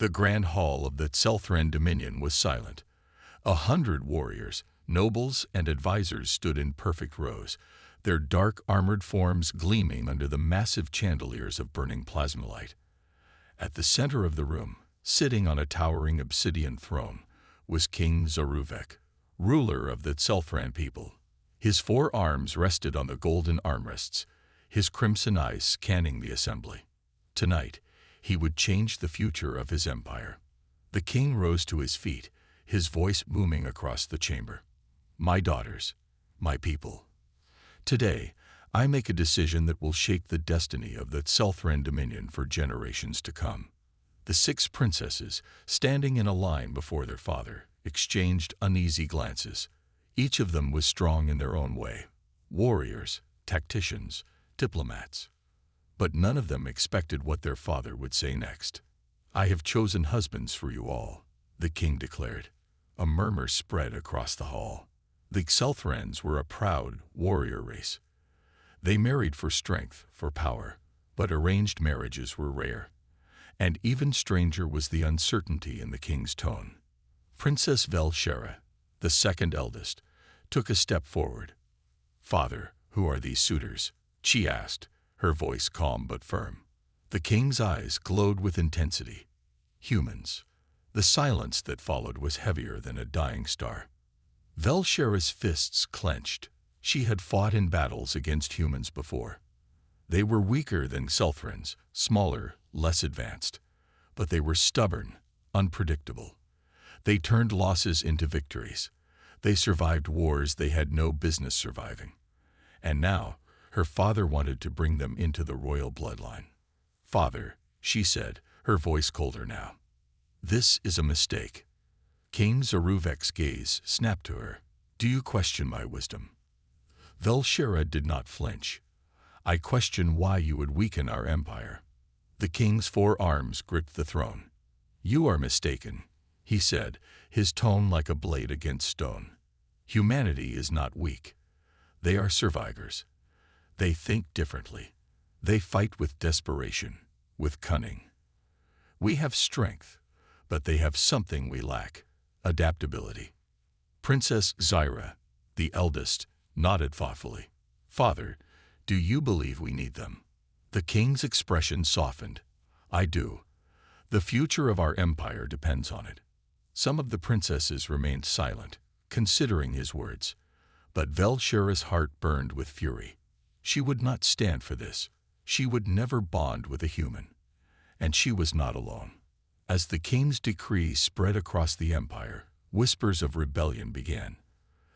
The grand hall of the Tselthran dominion was silent. 100 warriors, nobles, and advisors stood in perfect rows, their dark armored forms gleaming under the massive chandeliers of burning plasma light. At the center of the room, sitting on a towering obsidian throne, was King Zaruvek, ruler of the Tselthran people. His 4 arms rested on the golden armrests, his crimson eyes scanning the assembly. Tonight, he would change the future of his empire. The king rose to his feet, his voice booming across the chamber. My daughters, my people. Today, I make a decision that will shape the destiny of the Tselthran dominion for generations to come. The 6 princesses, standing in a line before their father, exchanged uneasy glances. Each of them was strong in their own way. Warriors, tacticians, diplomats. But none of them expected what their father would say next. I have chosen husbands for you all, the king declared. A murmur spread across the hall. The Tselthrans were a proud warrior race. They married for strength, for power, but arranged marriages were rare. And even stranger was the uncertainty in the king's tone. Princess Velshera, the second eldest, took a step forward. Father, who are these suitors? She asked, her voice calm but firm. The king's eyes glowed with intensity. Humans. The silence that followed was heavier than a dying star. Velshera's fists clenched. She had fought in battles against humans before. They were weaker than Tselthrans, smaller, less advanced. But they were stubborn, unpredictable. They turned losses into victories. They survived wars they had no business surviving. And now, her father wanted to bring them into the royal bloodline. Father, she said, her voice colder now. This is a mistake. King Zaruvek's gaze snapped to her. Do you question my wisdom? Velshera did not flinch. I question why you would weaken our empire. The king's 4 arms gripped the throne. You are mistaken, he said, his tone like a blade against stone. Humanity is not weak. They are survivors. They think differently. They fight with desperation, with cunning. We have strength, but they have something we lack, adaptability. Princess Zyra, the eldest, nodded thoughtfully. Father, do you believe we need them? The king's expression softened. I do. The future of our empire depends on it. Some of the princesses remained silent, considering his words. But Velshera's heart burned with fury. She would not stand for this. She would never bond with a human. And she was not alone. As the king's decree spread across the empire, whispers of rebellion began.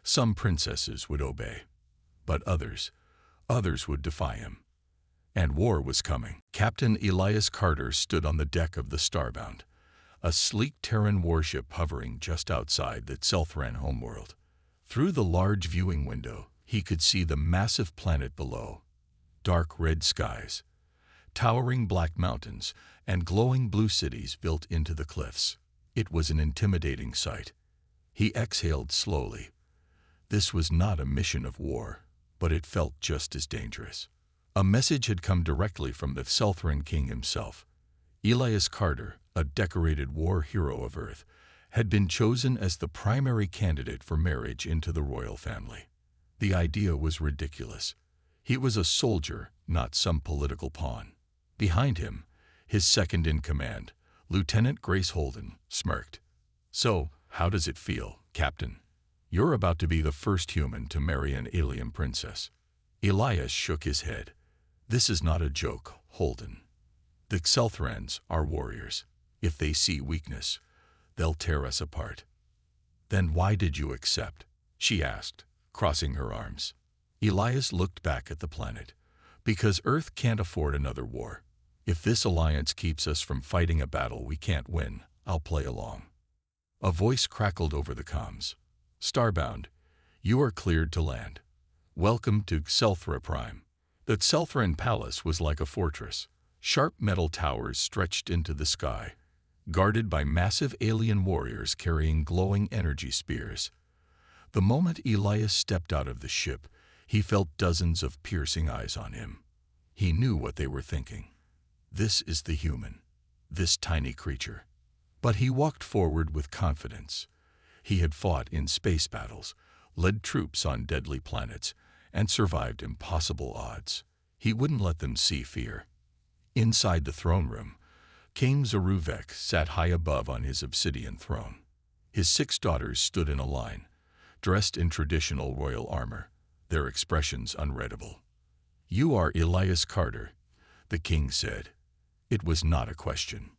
Some princesses would obey, but others would defy him. And war was coming. Captain Elias Carter stood on the deck of the Starbound, a sleek Terran warship hovering just outside the Tselthran homeworld. Through the large viewing window, he could see the massive planet below. Dark red skies, towering black mountains, and glowing blue cities built into the cliffs. It was an intimidating sight. He exhaled slowly. This was not a mission of war, but it felt just as dangerous. A message had come directly from the Tselthran king himself. Elias Carter, a decorated war hero of Earth, had been chosen as the primary candidate for marriage into the royal family. The idea was ridiculous. He was a soldier, not some political pawn. Behind him, his second-in-command, Lieutenant Grace Holden, smirked. So, how does it feel, Captain? You're about to be the first human to marry an alien princess. Elias shook his head. This is not a joke, Holden. The Tselthrans are warriors. If they see weakness, they'll tear us apart. Then why did you accept? She asked, crossing her arms. Elias looked back at the planet. Because Earth can't afford another war. If this alliance keeps us from fighting a battle we can't win, I'll play along. A voice crackled over the comms. Starbound, you are cleared to land. Welcome to Tselthra Prime. The Tselthran palace was like a fortress. Sharp metal towers stretched into the sky, guarded by massive alien warriors carrying glowing energy spears. The moment Elias stepped out of the ship, he felt dozens of piercing eyes on him. He knew what they were thinking. This is the human, this tiny creature. But he walked forward with confidence. He had fought in space battles, led troops on deadly planets, and survived impossible odds. He wouldn't let them see fear. Inside the throne room, King Zaruvek sat high above on his obsidian throne. His 6 daughters stood in a line, dressed in traditional royal armor, their expressions unreadable. "You are Elias Carter," the king said. It was not a question.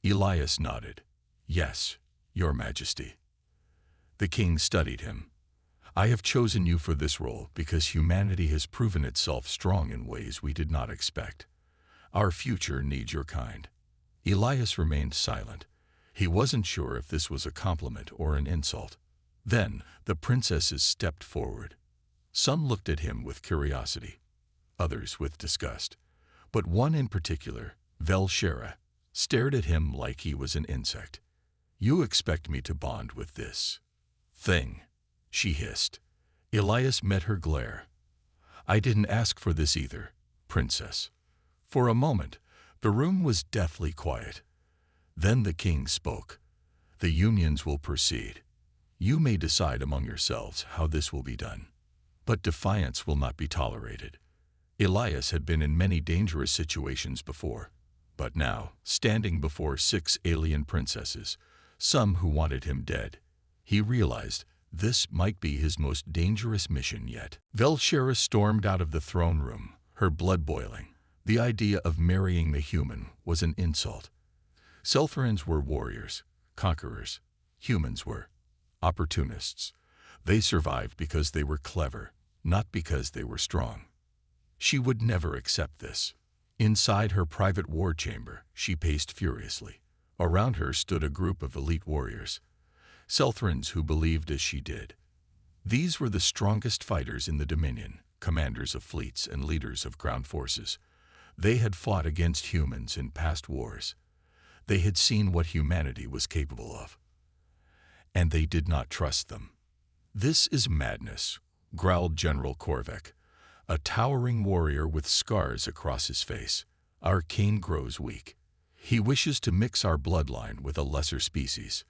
Elias nodded. "Yes, your majesty." The king studied him. "I have chosen you for this role because humanity has proven itself strong in ways we did not expect. Our future needs your kind." Elias remained silent. He wasn't sure if this was a compliment or an insult. Then the princesses stepped forward. Some looked at him with curiosity, others with disgust. But one in particular, Velshera, stared at him like he was an insect. "You expect me to bond with this thing?" she hissed. Elias met her glare. "I didn't ask for this either, princess." For a moment, the room was deathly quiet. Then the king spoke. "The unions will proceed. You may decide among yourselves how this will be done. But defiance will not be tolerated." Elias had been in many dangerous situations before, but now, standing before 6 alien princesses, some who wanted him dead, he realized this might be his most dangerous mission yet. Velshera stormed out of the throne room, her blood boiling. The idea of marrying the human was an insult. Selthrans were warriors, conquerors. Humans were opportunists. They survived because they were clever, not because they were strong. She would never accept this. Inside her private war chamber, she paced furiously. Around her stood a group of elite warriors, Selthrans who believed as she did. These were the strongest fighters in the Dominion, commanders of fleets and leaders of ground forces. They had fought against humans in past wars. They had seen what humanity was capable of. And they did not trust them. "This is madness," growled General Korvek, a towering warrior with scars across his face. "Our king grows weak. He wishes to mix our bloodline with a lesser species."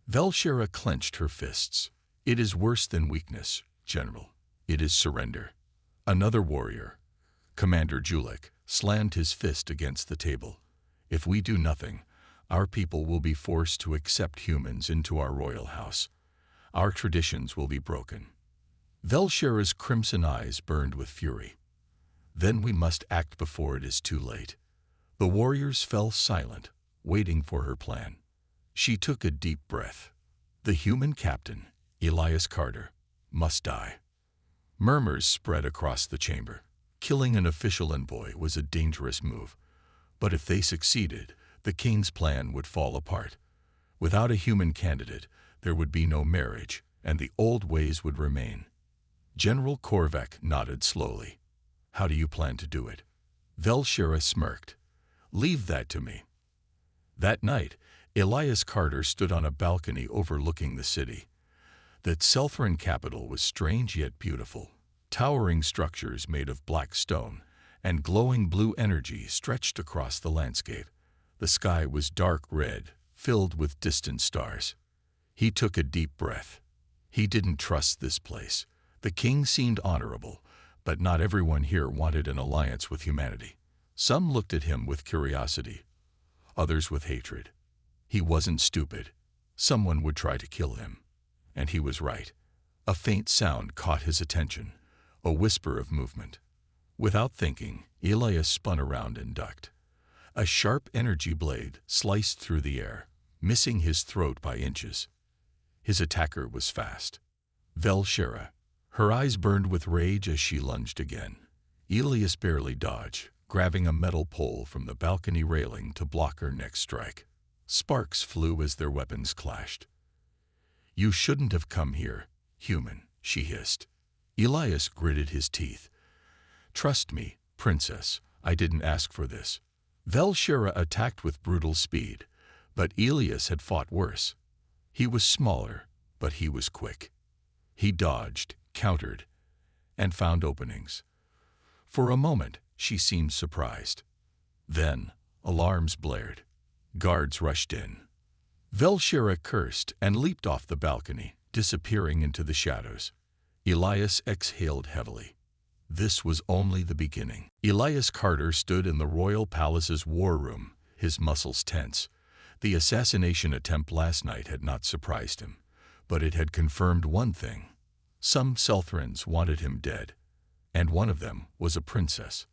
Velshera clenched her fists. "It is worse than weakness, General. It is surrender." Another warrior, Commander Julek, slammed his fist against the table. "If we do nothing, our people will be forced to accept humans into our royal house. Our traditions will be broken." Velshera's crimson eyes burned with fury. "Then we must act before it is too late." The warriors fell silent, waiting for her plan. She took a deep breath. "The human captain, Elias Carter, must die." Murmurs spread across the chamber. Killing an official envoy was a dangerous move. But if they succeeded, the king's plan would fall apart. Without a human candidate, there would be no marriage, and the old ways would remain. General Korvek nodded slowly. "How do you plan to do it?" Velshera smirked. "Leave that to me." That night, Elias Carter stood on a balcony overlooking the city. The Selthran capital was strange yet beautiful. Towering structures made of black stone and glowing blue energy stretched across the landscape. The sky was dark red, filled with distant stars. He took a deep breath. He didn't trust this place. The king seemed honorable, but not everyone here wanted an alliance with humanity. Some looked at him with curiosity, others with hatred. He wasn't stupid. Someone would try to kill him. And he was right. A faint sound caught his attention, a whisper of movement. Without thinking, Elias spun around and ducked. A sharp energy blade sliced through the air, missing his throat by inches. His attacker was fast. Velshera. Her eyes burned with rage as she lunged again. Elias barely dodged, grabbing a metal pole from the balcony railing to block her next strike. Sparks flew as their weapons clashed. "You shouldn't have come here, human," she hissed. Elias gritted his teeth. "Trust me, princess, I didn't ask for this." Velshera attacked with brutal speed, but Elias had fought worse. He was smaller, but he was quick. He dodged, countered, and found openings. For a moment, she seemed surprised. Then, alarms blared. Guards rushed in. Velshera cursed and leaped off the balcony, disappearing into the shadows. Elias exhaled heavily. This was only the beginning. Elias Carter stood in the royal palace's war room, his muscles tense. The assassination attempt last night had not surprised him, but it had confirmed one thing. Some Selthrans wanted him dead, and one of them was a princess.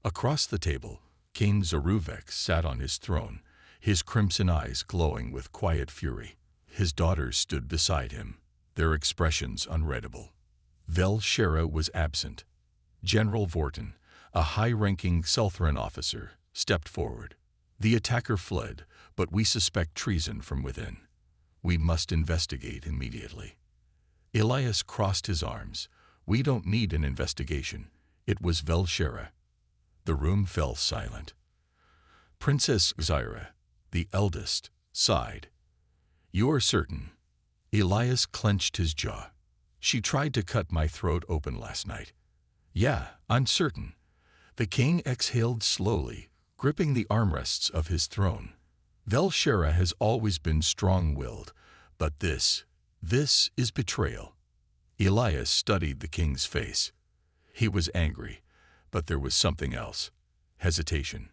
Across the table, King Zaruvek sat on his throne, his crimson eyes glowing with quiet fury. His daughters stood beside him, their expressions unreadable. Velshera was absent. General Vorton, a high-ranking Selthran officer, stepped forward. The attacker fled, but we suspect treason from within. We must investigate immediately. Elias crossed his arms. We don't need an investigation. It was Velshera. The room fell silent. Princess Zyra, the eldest, sighed. You are certain? Elias clenched his jaw. She tried to cut my throat open last night. Yeah, I'm certain. The king exhaled slowly, gripping the armrests of his throne. Velshera has always been strong-willed, but this is betrayal. Elias studied the king's face. He was angry, but there was something else. Hesitation.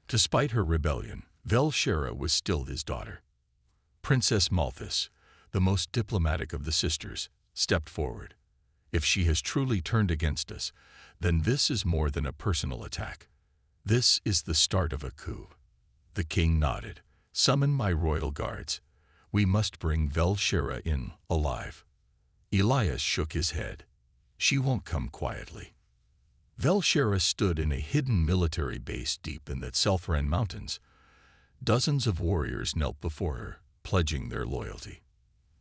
Despite her rebellion, Velshera was still his daughter. Princess Malthus, the most diplomatic of the sisters, stepped forward. If she has truly turned against us, then this is more than a personal attack. This is the start of a coup. The king nodded. Summon my royal guards. We must bring Velshera in alive. Elias shook his head. She won't come quietly. Velshera stood in a hidden military base deep in the Selthran mountains. Dozens of warriors knelt before her, pledging their loyalty.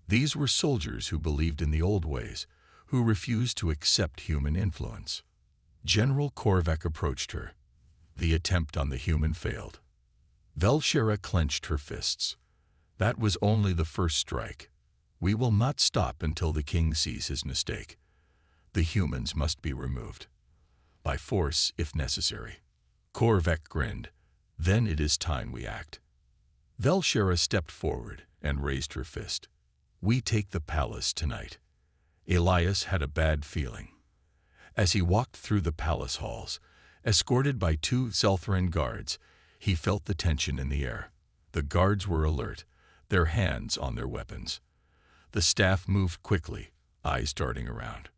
These were soldiers who believed in the old ways, who refused to accept human influence. General Korvac approached her. The attempt on the human failed. Velshera clenched her fists. That was only the first strike. We will not stop until the king sees his mistake. The humans must be removed. By force, if necessary. Korvac grinned. Then it is time we act. Velshera stepped forward and raised her fist. We take the palace tonight. Elias had a bad feeling. As he walked through the palace halls, escorted by 2 Selthran guards, he felt the tension in the air. The guards were alert, their hands on their weapons. The staff moved quickly, eyes darting around.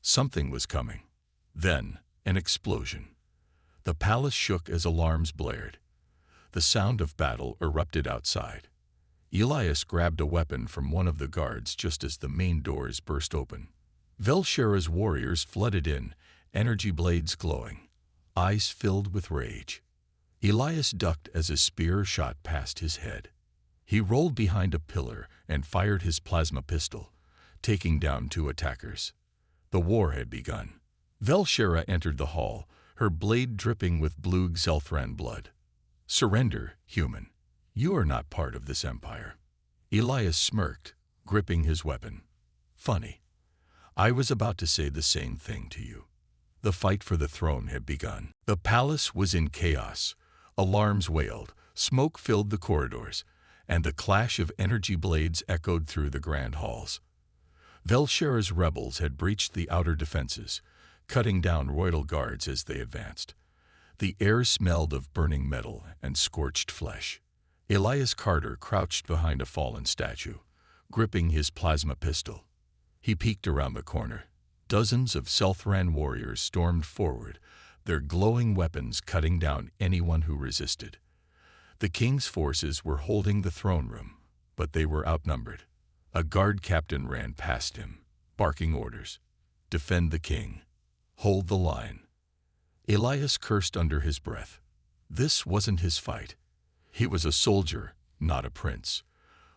Something was coming. Then, an explosion. The palace shook as alarms blared. The sound of battle erupted outside. Elias grabbed a weapon from one of the guards just as the main doors burst open. Velshera's warriors flooded in, energy blades glowing, eyes filled with rage. Elias ducked as a spear shot past his head. He rolled behind a pillar and fired his plasma pistol, taking down 2 attackers. The war had begun. Velshera entered the hall, her blade dripping with blue Selthran blood. Surrender, human. You are not part of this empire. Elias smirked, gripping his weapon. Funny. I was about to say the same thing to you. The fight for the throne had begun. The palace was in chaos. Alarms wailed, smoke filled the corridors, and the clash of energy blades echoed through the grand halls. Velshera's rebels had breached the outer defenses, cutting down royal guards as they advanced. The air smelled of burning metal and scorched flesh. Elias Carter crouched behind a fallen statue, gripping his plasma pistol. He peeked around the corner. Dozens of Selthran warriors stormed forward, their glowing weapons cutting down anyone who resisted. The king's forces were holding the throne room, but they were outnumbered. A guard captain ran past him, barking orders. Defend the king. Hold the line. Elias cursed under his breath. This wasn't his fight. He was a soldier, not a prince.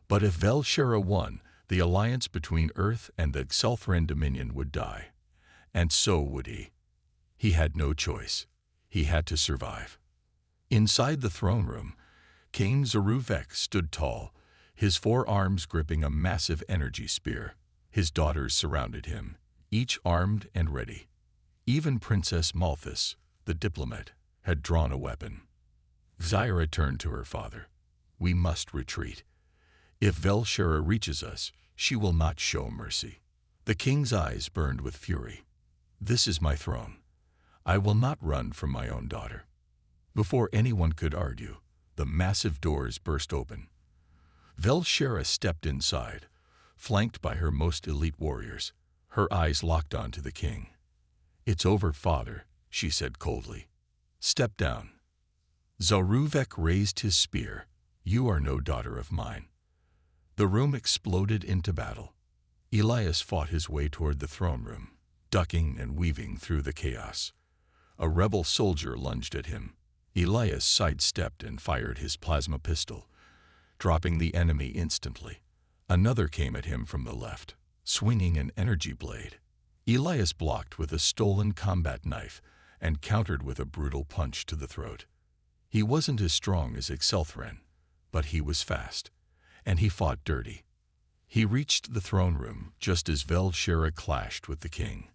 But if Velshera won, the alliance between Earth and the Selthran Dominion would die. And so would he. He had no choice. He had to survive. Inside the throne room, King Zaruvek stood tall, his 4 arms gripping a massive energy spear. His daughters surrounded him, each armed and ready. Even Princess Malthus, the diplomat, had drawn a weapon. Zyra turned to her father. We must retreat. If Velshera reaches us, she will not show mercy." The king's eyes burned with fury. "This is my throne. I will not run from my own daughter." Before anyone could argue, the massive doors burst open. Velshera stepped inside, flanked by her most elite warriors, her eyes locked onto the king. "It's over, father," she said coldly. "Step down." Zaruvek raised his spear. "You are no daughter of mine." The room exploded into battle. Elias fought his way toward the throne room, ducking and weaving through the chaos. A rebel soldier lunged at him. Elias sidestepped and fired his plasma pistol, dropping the enemy instantly. Another came at him from the left, swinging an energy blade. Elias blocked with a stolen combat knife and countered with a brutal punch to the throat. He wasn't as strong as Ixelthran, but he was fast, and he fought dirty. He reached the throne room just as Velshera clashed with the king.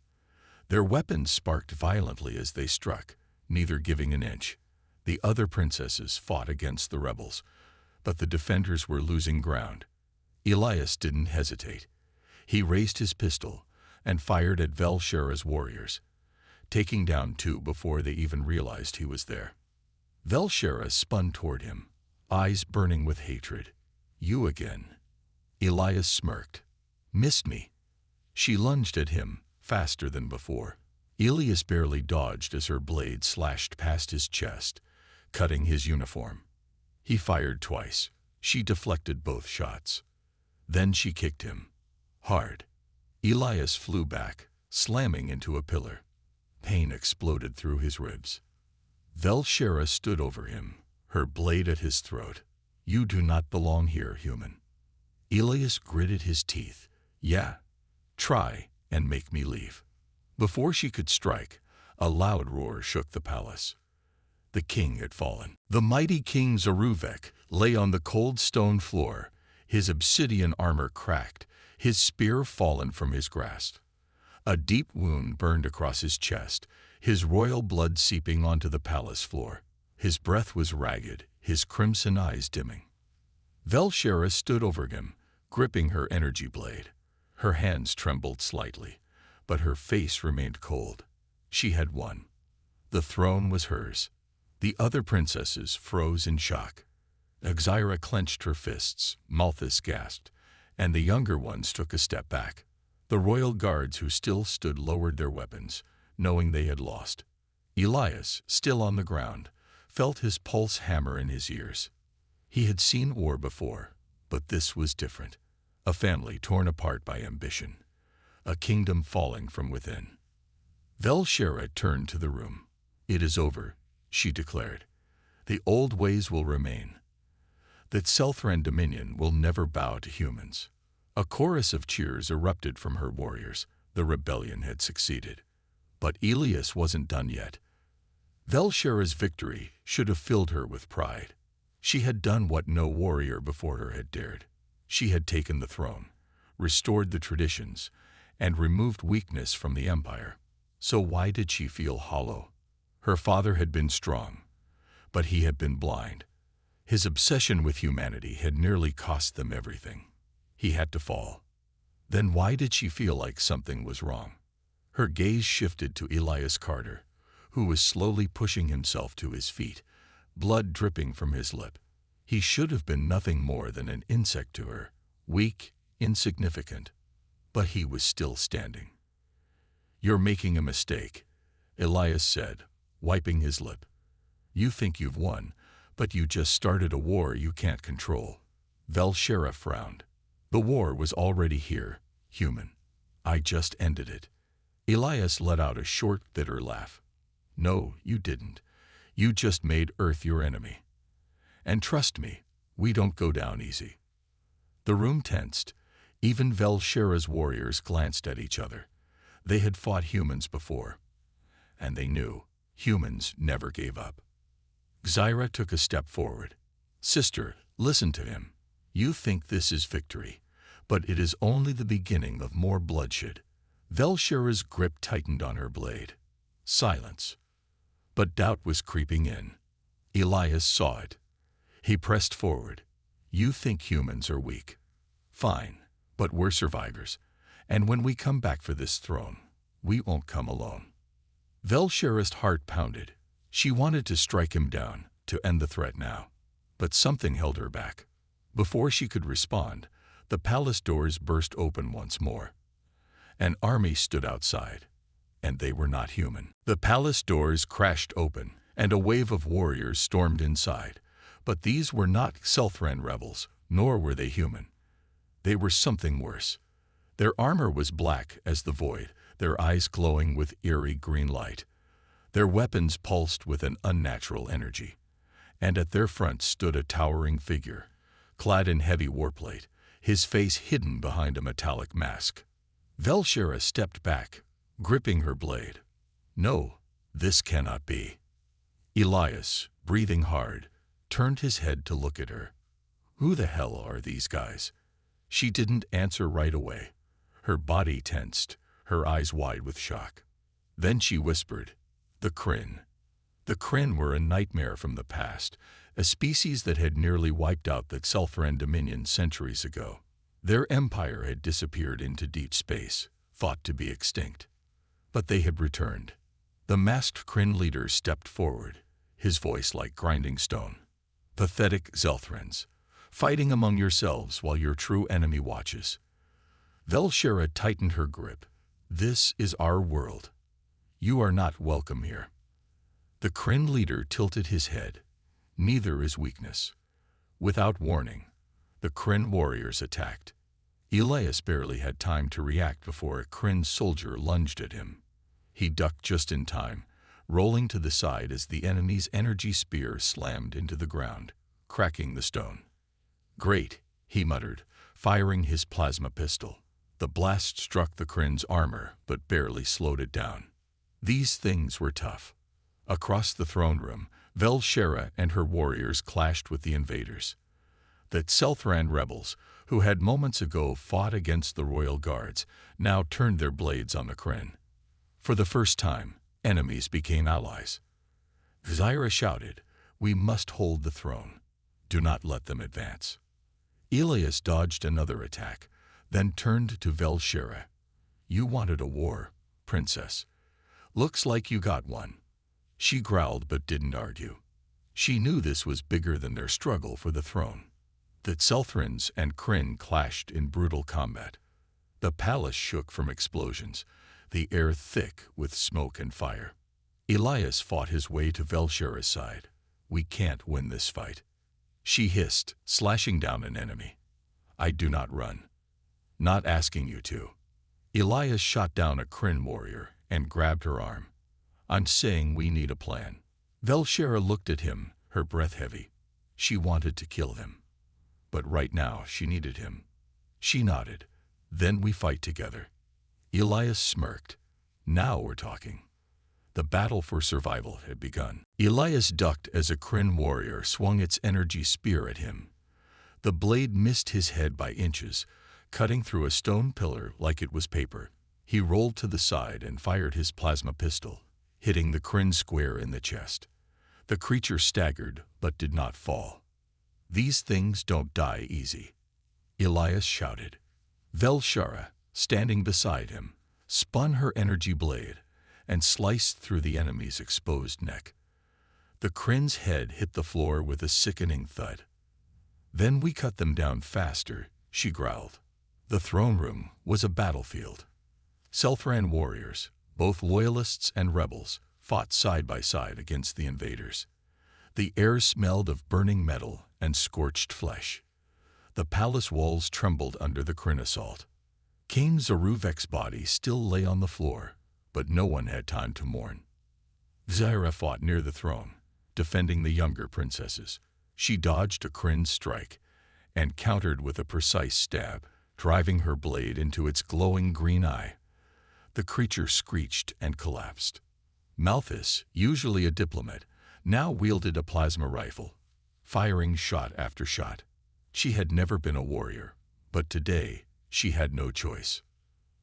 Their weapons sparked violently as they struck, neither giving an inch. The other princesses fought against the rebels, but the defenders were losing ground. Elias didn't hesitate. He raised his pistol and fired at Velshera's warriors, taking down two before they even realized he was there. Velshera spun toward him, eyes burning with hatred. "You again." Elias smirked. "Missed me." She lunged at him, faster than before. Elias barely dodged as her blade slashed past his chest, cutting his uniform. He fired twice. She deflected both shots. Then she kicked him. Hard. Elias flew back, slamming into a pillar. Pain exploded through his ribs. Velshera stood over him, her blade at his throat. "You do not belong here, human." Elias gritted his teeth. "Yeah, try and make me leave." Before she could strike, a loud roar shook the palace. The king had fallen. The mighty King Zaruvek lay on the cold stone floor, his obsidian armor cracked, his spear fallen from his grasp. A deep wound burned across his chest, his royal blood seeping onto the palace floor. His breath was ragged, his crimson eyes dimming. Velshera stood over him, gripping her energy blade. Her hands trembled slightly, but her face remained cold. She had won. The throne was hers. The other princesses froze in shock. Exira clenched her fists, Malthus gasped, and the younger ones took a step back. The royal guards who still stood lowered their weapons, knowing they had lost. Elias, still on the ground, felt his pulse hammer in his ears. He had seen war before, but this was different. A family torn apart by ambition. A kingdom falling from within. Velshera turned to the room. "It is over," she declared. "The old ways will remain. That Selthran dominion will never bow to humans." A chorus of cheers erupted from her warriors. The rebellion had succeeded. But Elias wasn't done yet. Velshera's victory should have filled her with pride. She had done what no warrior before her had dared. She had taken the throne, restored the traditions, and removed weakness from the empire. So why did she feel hollow? Her father had been strong, but he had been blind. His obsession with humanity had nearly cost them everything. He had to fall. Then why did she feel like something was wrong? Her gaze shifted to Elias Carter, who was slowly pushing himself to his feet, blood dripping from his lip. He should have been nothing more than an insect to her, weak, insignificant. But he was still standing. "You're making a mistake," Elias said, wiping his lip. "You think you've won, but you just started a war you can't control." Velshera frowned. "The war was already here, human. I just ended it." Elias let out a short, bitter laugh. "No, you didn't. You just made Earth your enemy. And trust me, we don't go down easy." The room tensed. Even Velshera's warriors glanced at each other. They had fought humans before, and they knew humans never gave up. Exira took a step forward. "Sister, listen to him. You think this is victory, but it is only the beginning of more bloodshed." Velshera's grip tightened on her blade. Silence. But doubt was creeping in. Elias saw it. He pressed forward. You think humans are weak. Fine, but we're survivors. And when we come back for this throne, we won't come alone. Velshera's heart pounded. She wanted to strike him down, to end the threat now. But something held her back. Before she could respond, the palace doors burst open once more. An army stood outside, and they were not human. The palace doors crashed open, and a wave of warriors stormed inside. But these were not Selthran rebels, nor were they human. They were something worse. Their armor was black as the void, their eyes glowing with eerie green light. Their weapons pulsed with an unnatural energy. And at their front stood a towering figure, clad in heavy warplate, his face hidden behind a metallic mask. Velshera stepped back, gripping her blade. No, this cannot be. Elias, breathing hard, turned his head to look at her. Who the hell are these guys? She didn't answer right away. Her body tensed, her eyes wide with shock. Then she whispered, "The Kryn." The Kryn were a nightmare from the past, a species that had nearly wiped out the Selthran Dominion centuries ago. Their empire had disappeared into deep space, thought to be extinct. But they had returned. The masked Kryn leader stepped forward, his voice like grinding stone. "Pathetic Zelthrans, fighting among yourselves while your true enemy watches." Velshera tightened her grip. "This is our world. You are not welcome here." The Kryn leader tilted his head. Neither is weakness. Without warning, the Kryn warriors attacked. Elias barely had time to react before a Kryn soldier lunged at him. He ducked just in time, rolling to the side as the enemy's energy spear slammed into the ground, cracking the stone. "Great," he muttered, firing his plasma pistol. The blast struck the Kryn's armor, but barely slowed it down. These things were tough. Across the throne room, Velshera and her warriors clashed with the invaders. The Selthran rebels, who had moments ago fought against the royal guards, now turned their blades on the Kryn. For the first time, enemies became allies. Zyra shouted, "We must hold the throne. Do not let them advance." Elias dodged another attack, then turned to Velshera. "You wanted a war, princess. Looks like you got one." She growled but didn't argue. She knew this was bigger than their struggle for the throne. The Selthrans and Kryn clashed in brutal combat. The palace shook from explosions, the air thick with smoke and fire. Elias fought his way to Velshera's side. "We can't win this fight." She hissed, slashing down an enemy. "I do not run. Not asking you to." Elias shot down a Kryn warrior and grabbed her arm. "I'm saying we need a plan." Velshera looked at him, her breath heavy. She wanted to kill him. But right now she needed him. She nodded. "Then we fight together." Elias smirked. "Now we're talking." The battle for survival had begun. Elias ducked as a Kryn warrior swung its energy spear at him. The blade missed his head by inches, cutting through a stone pillar like it was paper. He rolled to the side and fired his plasma pistol, hitting the Kryn square in the chest. The creature staggered but did not fall. "These things don't die easy," Elias shouted. Velshera, standing beside him, spun her energy blade and sliced through the enemy's exposed neck. The Kryn's head hit the floor with a sickening thud. "Then we cut them down faster," she growled. The throne room was a battlefield. Selthran warriors, both loyalists and rebels, fought side by side against the invaders. The air smelled of burning metal and scorched flesh. The palace walls trembled under the Kryn assault. King Zaruvek's body still lay on the floor, but no one had time to mourn. Zyra fought near the throne, defending the younger princesses. She dodged a Kryn's strike and countered with a precise stab, driving her blade into its glowing green eye. The creature screeched and collapsed. Malthus, usually a diplomat, now wielded a plasma rifle, firing shot after shot. She had never been a warrior, but today she had no choice.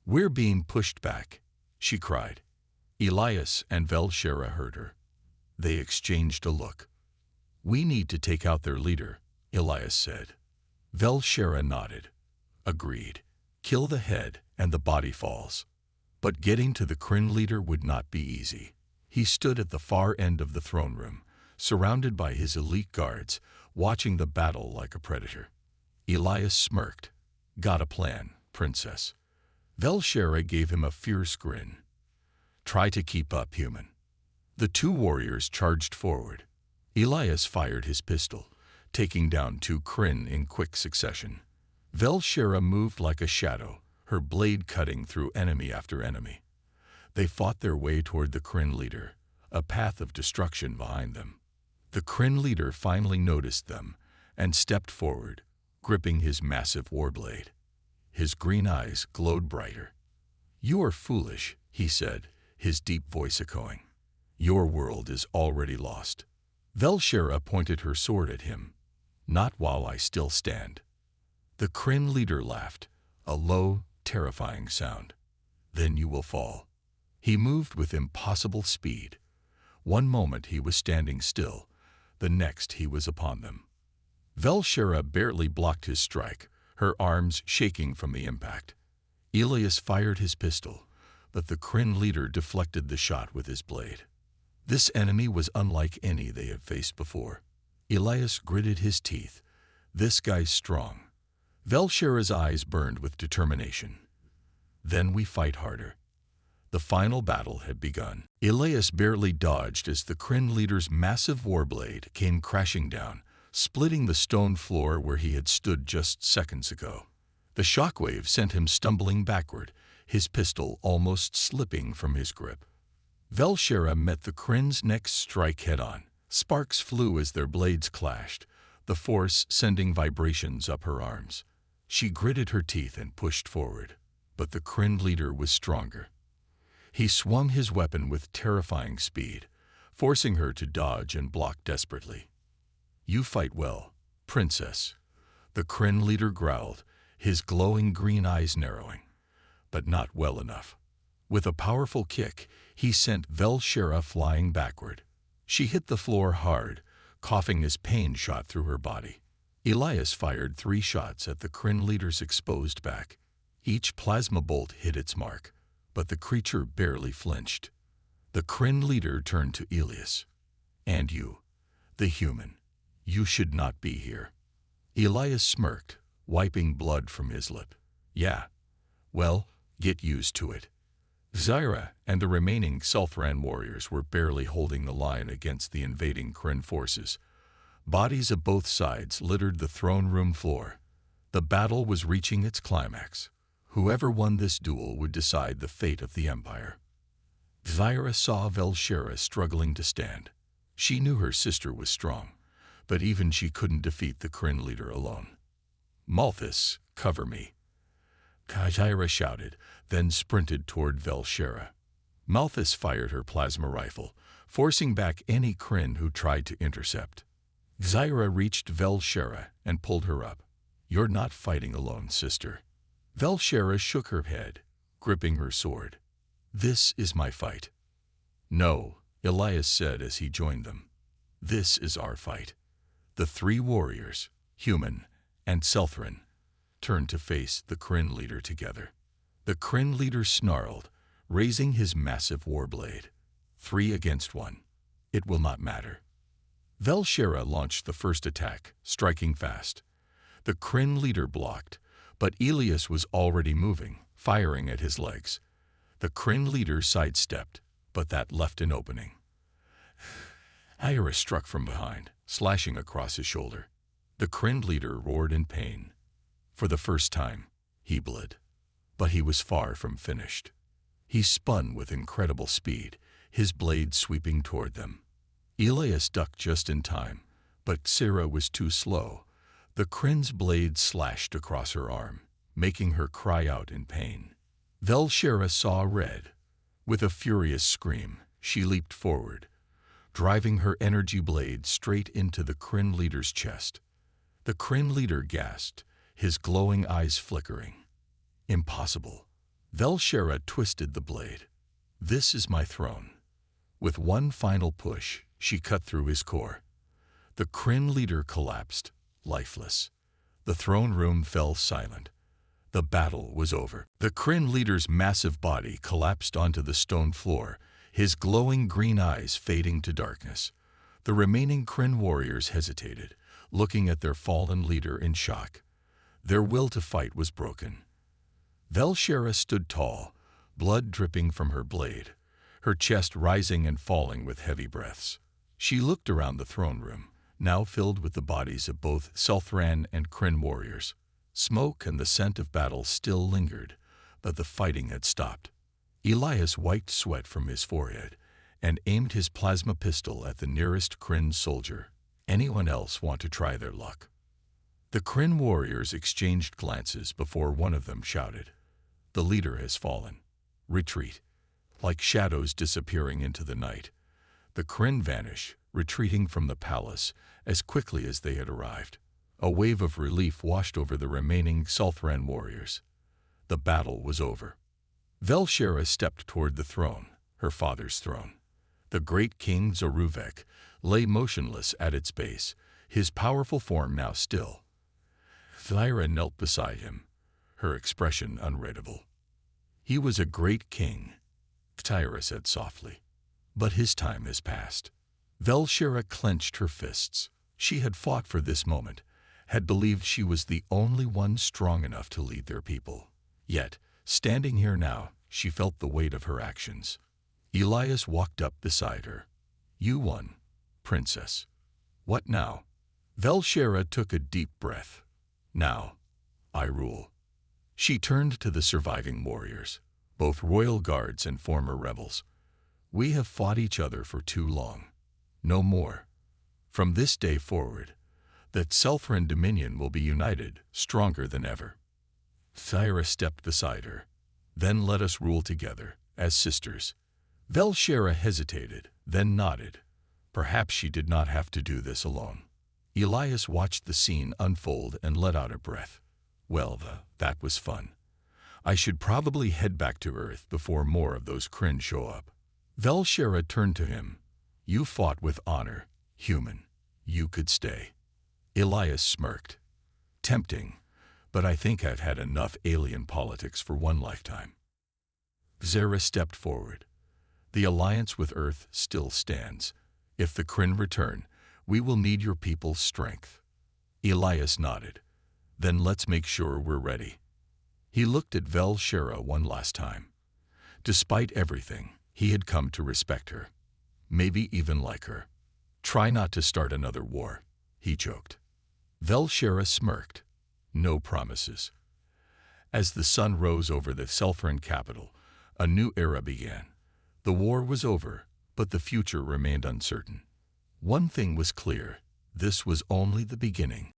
"We're being pushed back," she cried. Elias and Velshera heard her. They exchanged a look. "We need to take out their leader," Elias said. Velshera nodded. Agreed. Kill the head and the body falls. But getting to the Kryn leader would not be easy. He stood at the far end of the throne room, surrounded by his elite guards, watching the battle like a predator. Elias smirked. Got a plan, princess. Velshera gave him a fierce grin. Try to keep up, human. The two warriors charged forward. Elias fired his pistol, taking down two Kryn in quick succession. Velshera moved like a shadow, her blade cutting through enemy after enemy. They fought their way toward the Kryn leader, a path of destruction behind them. The Kryn leader finally noticed them and stepped forward, gripping his massive warblade. His green eyes glowed brighter. "You are foolish," he said, his deep voice echoing. "Your world is already lost." Velshera pointed her sword at him. "Not while I still stand." The Kryn leader laughed, a low, terrifying sound. "Then you will fall." He moved with impossible speed. One moment he was standing still, the next he was upon them. Velshera barely blocked his strike, her arms shaking from the impact. Elias fired his pistol, but the Kryn leader deflected the shot with his blade. This enemy was unlike any they had faced before. Elias gritted his teeth. "This guy's strong." Velshera's eyes burned with determination. "Then we fight harder." The final battle had begun. Elias barely dodged as the Kryn leader's massive warblade came crashing down, splitting the stone floor where he had stood just seconds ago. The shockwave sent him stumbling backward, his pistol almost slipping from his grip. Velshera met the Kryn's next strike head-on. Sparks flew as their blades clashed, the force sending vibrations up her arms. She gritted her teeth and pushed forward, but the Kryn leader was stronger. He swung his weapon with terrifying speed, forcing her to dodge and block desperately. "You fight well, princess," the Kryn leader growled, his glowing green eyes narrowing. "But not well enough." With a powerful kick, he sent Velshera flying backward. She hit the floor hard, coughing as pain shot through her body. Elias fired 3 shots at the Kryn leader's exposed back. Each plasma bolt hit its mark, but the creature barely flinched. The Kryn leader turned to Elias. "And you, the human, you should not be here." Elias smirked, wiping blood from his lip. "Yeah, well, get used to it." Zyra and the remaining Sulthran warriors were barely holding the line against the invading Kryn forces. Bodies of both sides littered the throne room floor. The battle was reaching its climax. Whoever won this duel would decide the fate of the Empire. Zyra saw Velshera struggling to stand. She knew her sister was strong, but even she couldn't defeat the Kryn leader alone. "Malthus, cover me," Zyra shouted, then sprinted toward Velshera. Malthus fired her plasma rifle, forcing back any Kryn who tried to intercept. Zyra reached Velshera and pulled her up. "You're not fighting alone, sister." Velshera shook her head, gripping her sword. "This is my fight." "No," Elias said as he joined them. "This is our fight." The 3 warriors, human and Selthran, turned to face the Kryn leader together. The Kryn leader snarled, raising his massive warblade. 3 against 1. It will not matter. Velshera launched the first attack, striking fast. The Kryn leader blocked, but Elias was already moving, firing at his legs. The Kryn leader sidestepped, but that left an opening. Zyra struck from behind, slashing across his shoulder. The Kryn leader roared in pain. For the first time, he bled. But he was far from finished. He spun with incredible speed, his blade sweeping toward them. Elias ducked just in time, but Zyra was too slow. The Kryn's blade slashed across her arm, making her cry out in pain. Velshera saw red. With a furious scream, she leaped forward, driving her energy blade straight into the Kryn leader's chest. The Kryn leader gasped, his glowing eyes flickering. "Impossible." Velshera twisted the blade. "This is my throne." With one final push, she cut through his core. The Kryn leader collapsed, lifeless. The throne room fell silent. The battle was over. The Kryn leader's massive body collapsed onto the stone floor, his glowing green eyes fading to darkness. The remaining Kryn warriors hesitated, looking at their fallen leader in shock. Their will to fight was broken. Velshera stood tall, blood dripping from her blade, her chest rising and falling with heavy breaths. She looked around the throne room, now filled with the bodies of both Selthran and Kryn warriors. Smoke and the scent of battle still lingered, but the fighting had stopped. Elias wiped sweat from his forehead and aimed his plasma pistol at the nearest Kryn soldier. Anyone else want to try their luck? The Kryn warriors exchanged glances before one of them shouted, "The leader has fallen. Retreat." Like shadows disappearing into the night, the Kryn vanish, retreating from the palace as quickly as they had arrived. A wave of relief washed over the remaining Selthran warriors. The battle was over. Velshera stepped toward the throne, her father's throne. The great king Zoruvek lay motionless at its base, his powerful form now still. Thyra knelt beside him, her expression unreadable. "He was a great king," Thyra said softly, "but his time has passed." Velshera clenched her fists. She had fought for this moment, had believed she was the only one strong enough to lead their people. Yet, standing here now, she felt the weight of her actions. Elias walked up beside her. "You won, princess. What now?" Velshera took a deep breath. "Now, I rule." She turned to the surviving warriors, both royal guards and former rebels. "We have fought each other for too long. No more. From this day forward, that Selthran Dominion will be united, stronger than ever." Thyra stepped beside her. "Then let us rule together, as sisters." Velshera hesitated, then nodded. Perhaps she did not have to do this alone. Elias watched the scene unfold and let out a breath. "Well, that was fun. I should probably head back to Earth before more of those Kryn show up." Velshera turned to him. "You fought with honor, human. You could stay." Elias smirked. "Tempting, but I think I've had enough alien politics for one lifetime." Zera stepped forward. "The alliance with Earth still stands. If the Kryn return, we will need your people's strength." Elias nodded. "Then let's make sure we're ready." He looked at Velshera one last time. Despite everything, he had come to respect her. Maybe even like her. "Try not to start another war," he joked. Velshera smirked. "No promises." As the sun rose over the Selthran capital, a new era began. The war was over, but the future remained uncertain. One thing was clear: this was only the beginning.